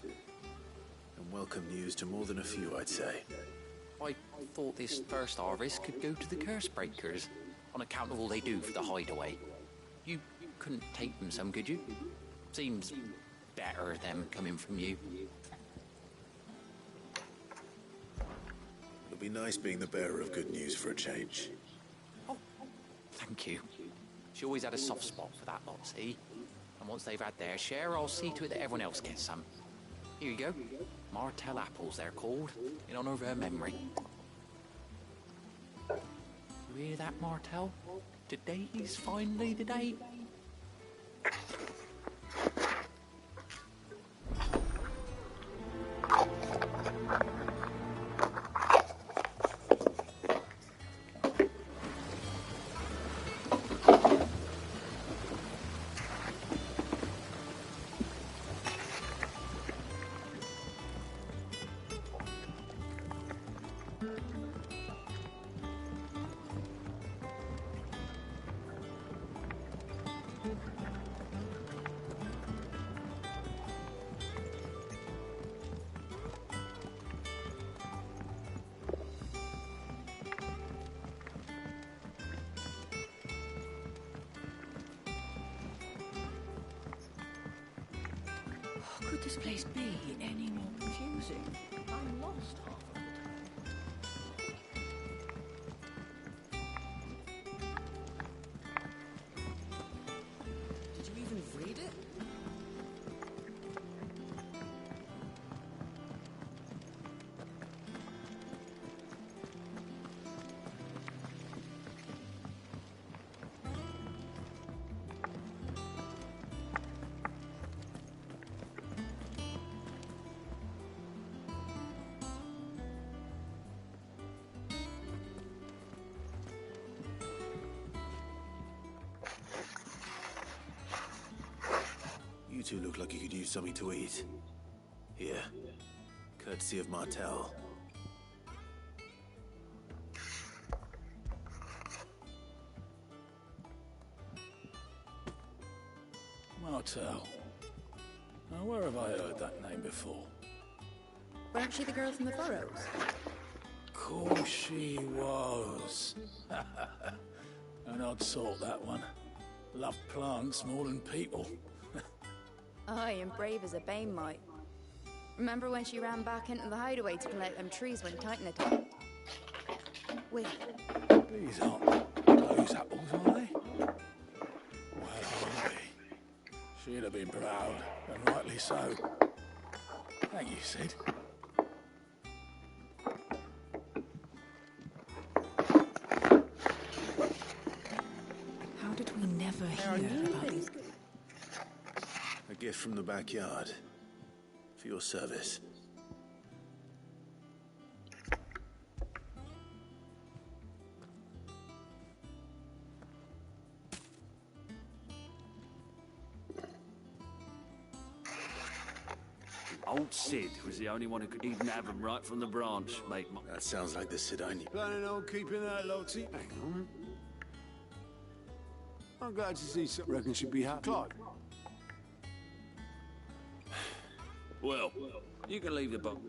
And welcome news to more than a few, I'd say. I thought this first harvest could go to the curse breakers, on account of all they do for the hideaway. You couldn't take them some, could you? Seems better them coming from you. It'll be nice being the bearer of good news for a change. Oh, thank you. She always had a soft spot for that lot, see? And once they've had their share, I'll see to it that everyone else gets some. Here you go. Martel apples, they're called, in honor of her memory. You hear that, Martel? Today's finally the day. Could this place be any more confusing? I'm lost half of the time. Did you even read it? You two look like you could use something to eat. Here. Courtesy of Martel. Martel. Now, where have I heard that name before? Weren't she the girl from the Furrows? Course she was. An odd sort, that one. Loved plants more than people. Aye, and brave as a bane might. Remember when she ran back into the hideaway to collect them trees when Titan attacked? Wait. These aren't those apples, are they? Well, I'll be. She'd have been proud, and rightly so. Thank you, Sid. How did we never hear about these? A gift from the backyard. For your service. Old Sid was the only one who could even have them right from the branch, mate. That sounds like the Sid I knew. Planning on keeping that lotsy? Hang on. I'm glad to see something. Reckon she'd be happy. Clyde. Well, you can leave the boat.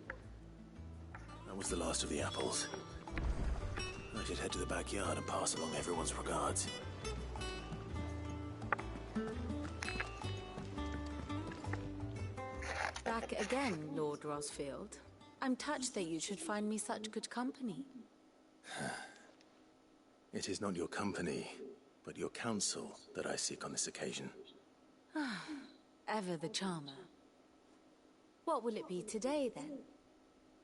That was the last of the apples. I should head to the backyard and pass along everyone's regards. Back again, Lord Rosfield. I'm touched that you should find me such good company. It is not your company, but your counsel that I seek on this occasion. Ever the charmer. What will it be today, then?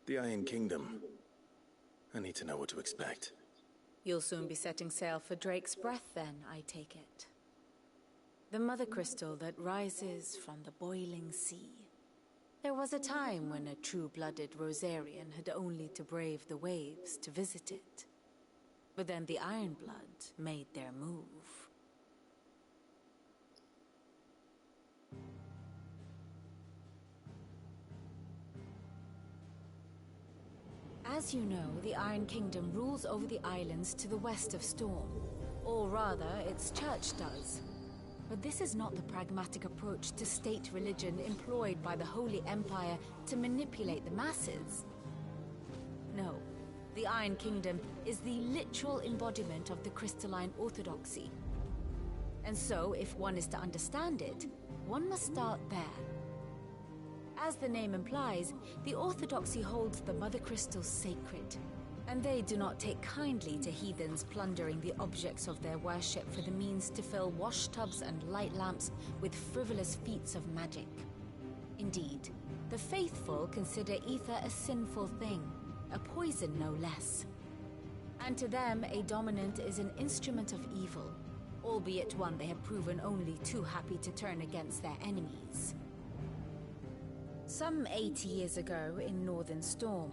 The Iron Kingdom. I need to know what to expect. You'll soon be setting sail for Drake's Breath then, I take it. The mother crystal that rises from the boiling sea. There was a time when a true-blooded Rosarian had only to brave the waves to visit it. But then the Ironblood made their move. As you know, the Iron Kingdom rules over the islands to the west of Storm. Or rather, its church does. But this is not the pragmatic approach to state religion employed by the Holy Empire to manipulate the masses. No, the Iron Kingdom is the literal embodiment of the crystalline orthodoxy. And so, if one is to understand it, one must start there. As the name implies, the Orthodoxy holds the Mother Crystals sacred, and they do not take kindly to heathens plundering the objects of their worship for the means to fill washtubs and light lamps with frivolous feats of magic. Indeed, the faithful consider ether a sinful thing, a poison no less. And to them, a dominant is an instrument of evil, albeit one they have proven only too happy to turn against their enemies. Some 80 years ago, in Northern Storm,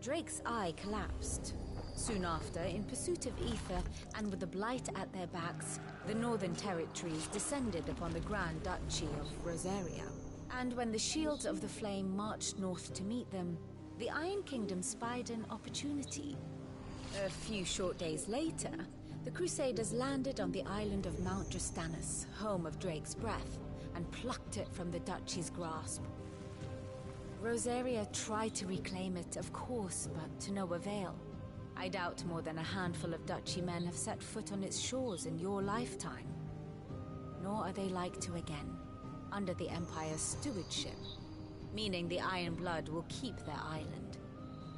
Drake's eye collapsed. Soon after, in pursuit of ether and with the blight at their backs, the Northern Territories descended upon the Grand Duchy of Rosaria. And when the Shields of the Flame marched north to meet them, the Iron Kingdom spied an opportunity. A few short days later, the Crusaders landed on the island of Mount Drastanus, home of Drake's Breath, and plucked it from the Duchy's grasp. Rosaria tried to reclaim it, of course, but to no avail. I doubt more than a handful of Duchy men have set foot on its shores in your lifetime. Nor are they like to again, under the Empire's stewardship, meaning the Iron Blood will keep their island,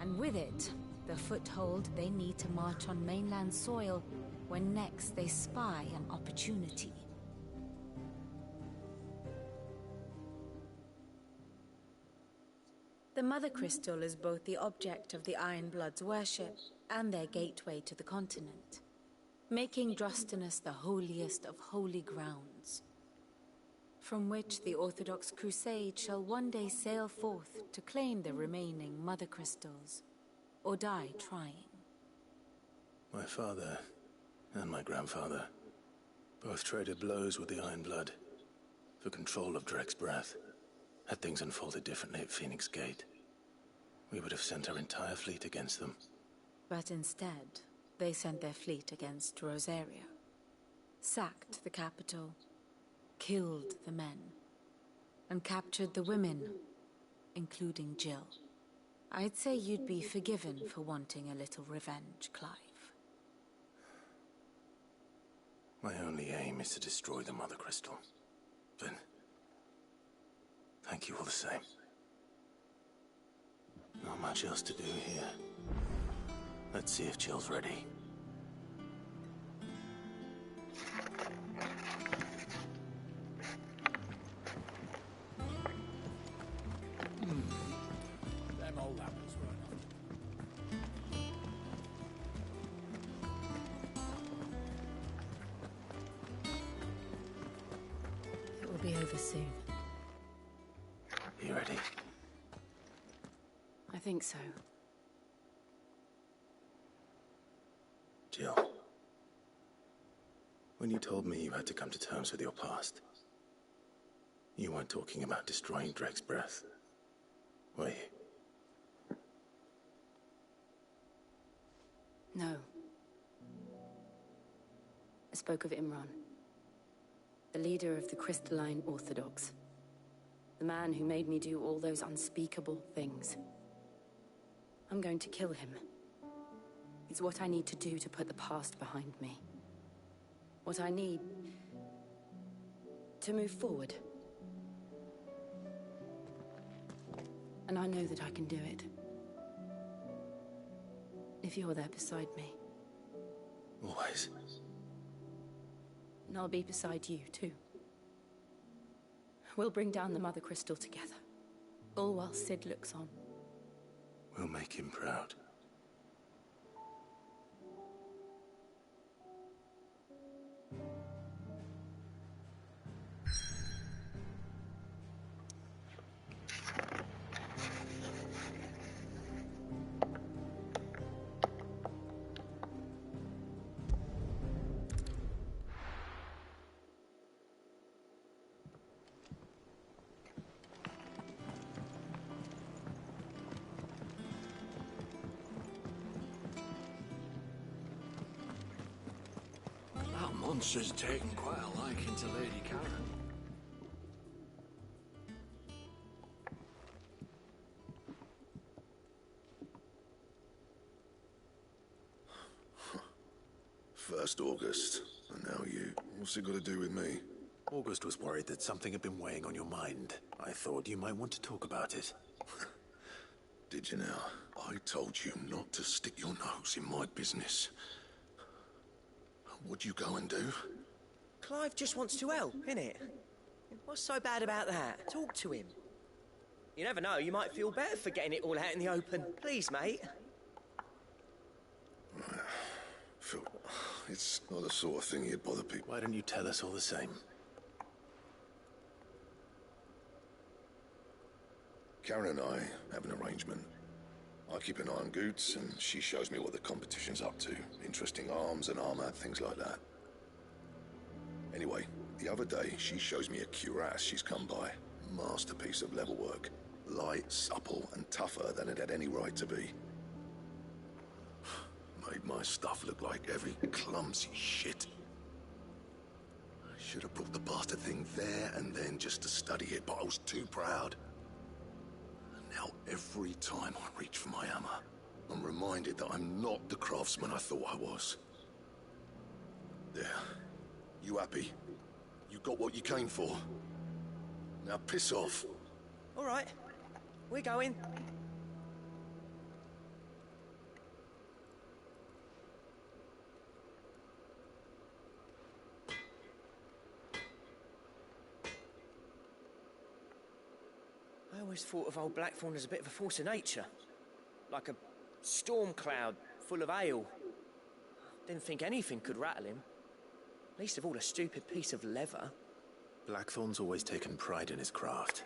and with it, the foothold they need to march on mainland soil when next they spy an opportunity. The Mother Crystal is both the object of the Iron Blood's worship and their gateway to the continent, making Drastanus the holiest of holy grounds, from which the Orthodox Crusade shall one day sail forth to claim the remaining Mother Crystals, or die trying. My father and my grandfather both traded blows with the Iron Blood for control of Drake's Breath. Had things unfolded differently at Phoenix Gate, we would have sent our entire fleet against them. But instead, they sent their fleet against Rosaria, sacked the capital, killed the men, and captured the women, including Jill. I'd say you'd be forgiven for wanting a little revenge, Clive. My only aim is to destroy the Mother Crystal. But thank you all the same. Not much else to do here. Let's see if Jill's ready. Them old apples were It will be over soon. You ready? I think so. Jill, when you told me you had to come to terms with your past, you weren't talking about destroying Drake's Breath, were you? No. I spoke of Imran, the leader of the Crystalline Orthodox. The man who made me do all those unspeakable things. I'm going to kill him. It's what I need to do to put the past behind me. What I need to move forward. And I know that I can do it. If you're there beside me. Always. And I'll be beside you, too. We'll bring down the Mother Crystal together. All while Sid looks on. We'll make him proud. monster's taken quite a liking to Lady Karen. First August, and now you. What's it got to do with me? August was worried that something had been weighing on your mind. I thought you might want to talk about it. Did you now? I told you not to stick your nose in my business. What'd you go and do? Clive just wants to help, innit? What's so bad about that? Talk to him. You never know, you might feel better for getting it all out in the open. Please, mate. Phil, it's not the sort of thing you'd bother people. Why don't you tell us all the same? Karen and I have an arrangement. I keep an eye on Goots, and she shows me what the competition's up to. Interesting arms and armor, things like that. Anyway, the other day, she shows me a cuirass she's come by. Masterpiece of level work. Light, supple, and tougher than it had any right to be. Made my stuff look like heavy, clumsy shit. I should have brought the bastard thing there and then just to study it, but I was too proud. Now, every time I reach for my hammer, I'm reminded that I'm not the craftsman I thought I was. There. You happy? You got what you came for? Now piss off. All right. We're going. I always thought of old Blackthorn as a bit of a force of nature. Like a storm cloud full of hail. Didn't think anything could rattle him. Least of all a stupid piece of leather. Blackthorn's always taken pride in his craft.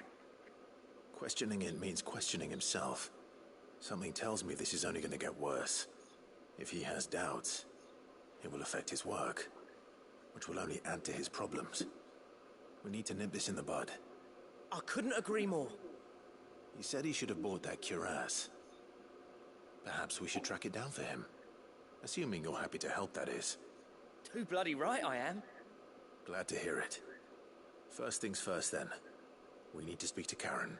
Questioning it means questioning himself. Something tells me this is only going to get worse. If he has doubts, it will affect his work, which will only add to his problems. We need to nip this in the bud. I couldn't agree more. He said he should have bought that cuirass. Perhaps we should track it down for him. Assuming you're happy to help, that is. Too bloody right I am. Glad to hear it. First things first, then. We need to speak to Karen.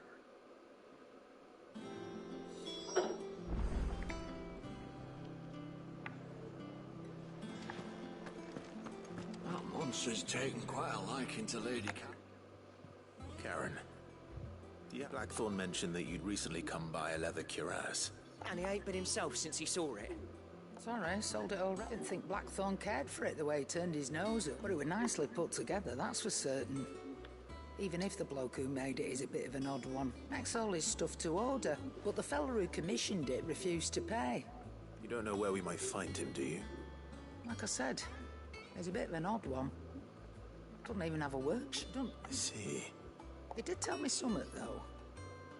That monster's taken quite a liking to Lady Karen. Yeah, Blackthorn mentioned that you'd recently come by a leather cuirass. And he ain't been himself since he saw it. Sorry, sold it already. Didn't think Blackthorn cared for it the way he turned his nose up, but it was nicely put together, that's for certain. Even if the bloke who made it is a bit of an odd one. Makes all his stuff to order, but the fella who commissioned it refused to pay. You don't know where we might find him, do you? Like I said, he's a bit of an odd one. Doesn't even have a workshop, I see. He did tell me something, though.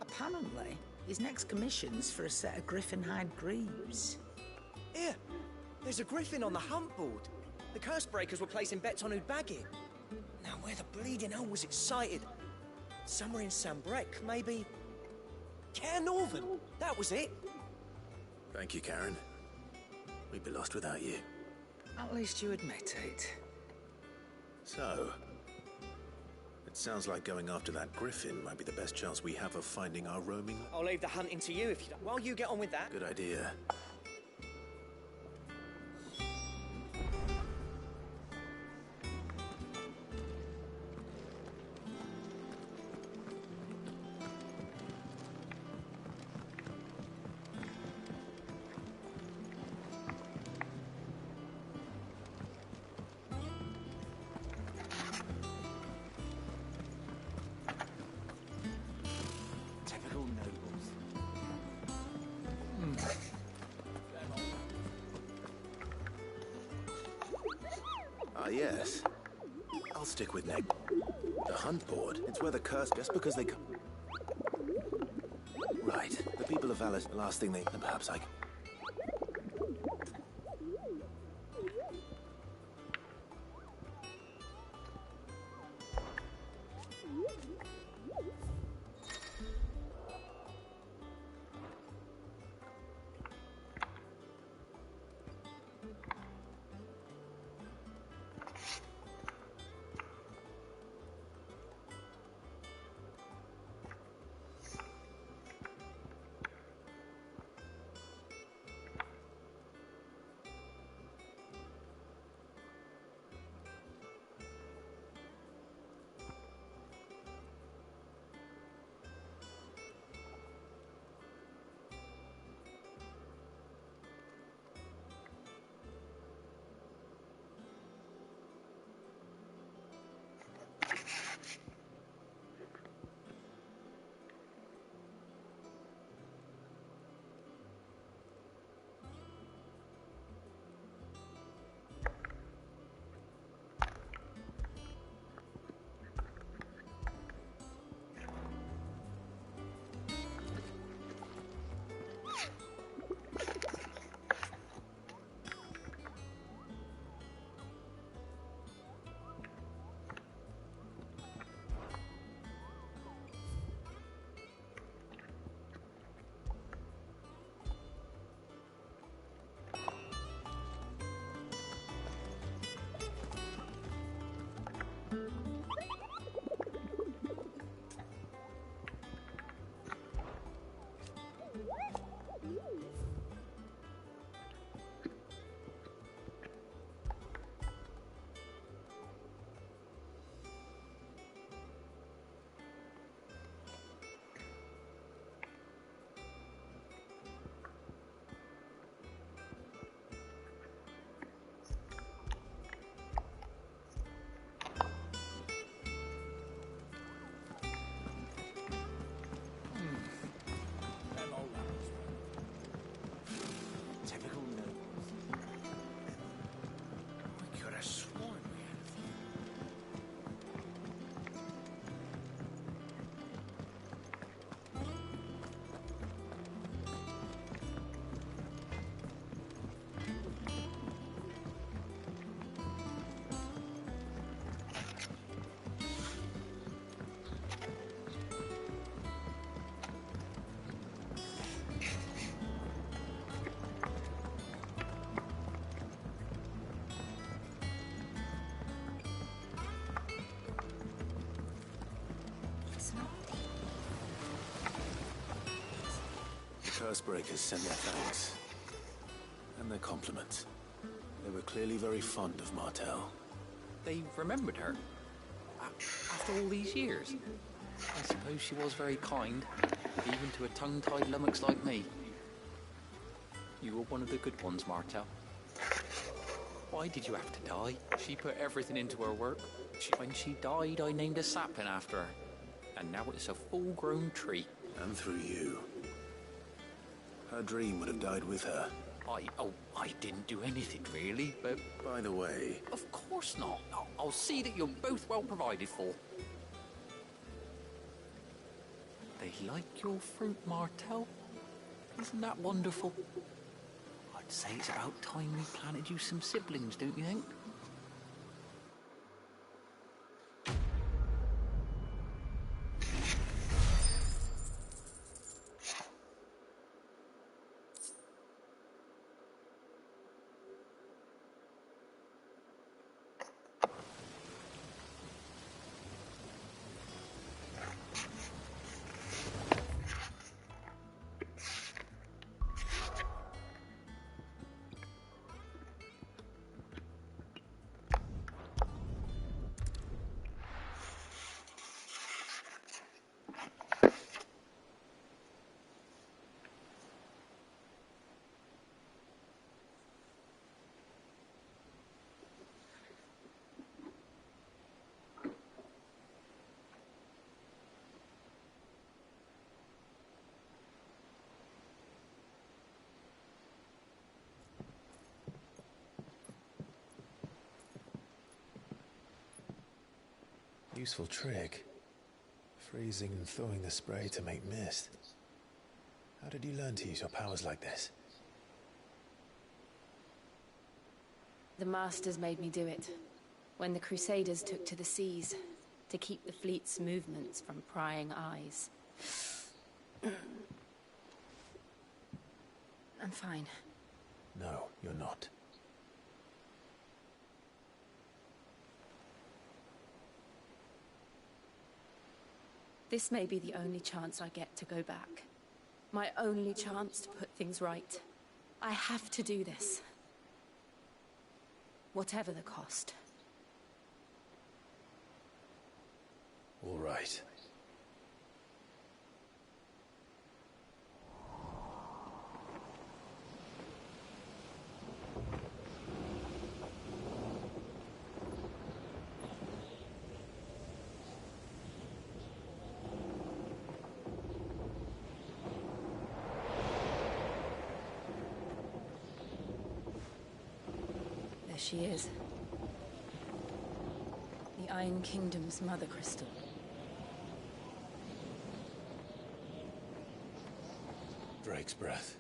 Apparently, his next commission's for a set of griffin hide greaves. Here, there's a griffin on the hunt board. The curse breakers were placing bets on who'd bag it. Now, where the bleeding hell was it sighted? Somewhere in Sambrec, maybe? Care Northern, that was it. Thank you, Karen. We'd be lost without you. At least you admit it. So, it sounds like going after that griffin might be the best chance we have of finding our roaming. I'll leave the hunting to you if you don't. While you get on with that. Good idea. Typical nobles. Ah, yes. I'll stick with Neg. The hunt board. It's where the curse, just because they come. Right. The people of Valis, the last thing they. Then perhaps I. Cursebreakers send their thanks. And their compliments. They were clearly very fond of Martel. They remembered her? After all these years? I suppose she was very kind, even to a tongue-tied lummox like me. You were one of the good ones, Martel. Why did you have to die? She put everything into her work. When she died, I named a sapling after her. And now it's a full-grown tree. And through you. Her dream would have died with her. I didn't do anything, really, but... By the way... Of course not. I'll see that you're both well provided for. They like your fruit, Martel. Isn't that wonderful? I'd say it's about time we planted you some siblings, don't you think? Useful trick. Freezing and thawing the spray to make mist. How did you learn to use your powers like this? The Masters made me do it. When the Crusaders took to the seas, to keep the fleet's movements from prying eyes. I'm fine. No, you're not. This may be the only chance I get to go back. My only chance to put things right. I have to do this. Whatever the cost. All right. She is. The Iron Kingdom's mother crystal. Drake's breath.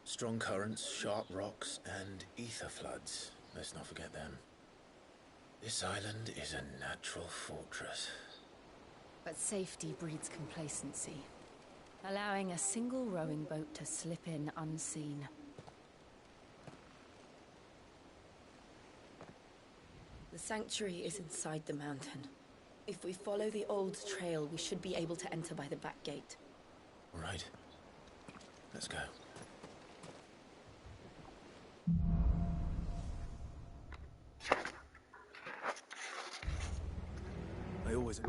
Strong currents, sharp rocks, and ether floods. Let's not forget them. This island is a natural fortress. But safety breeds complacency. Allowing a single rowing boat to slip in unseen. The sanctuary is inside the mountain. If we follow the old trail, we should be able to enter by the back gate. All right. Let's go. I always...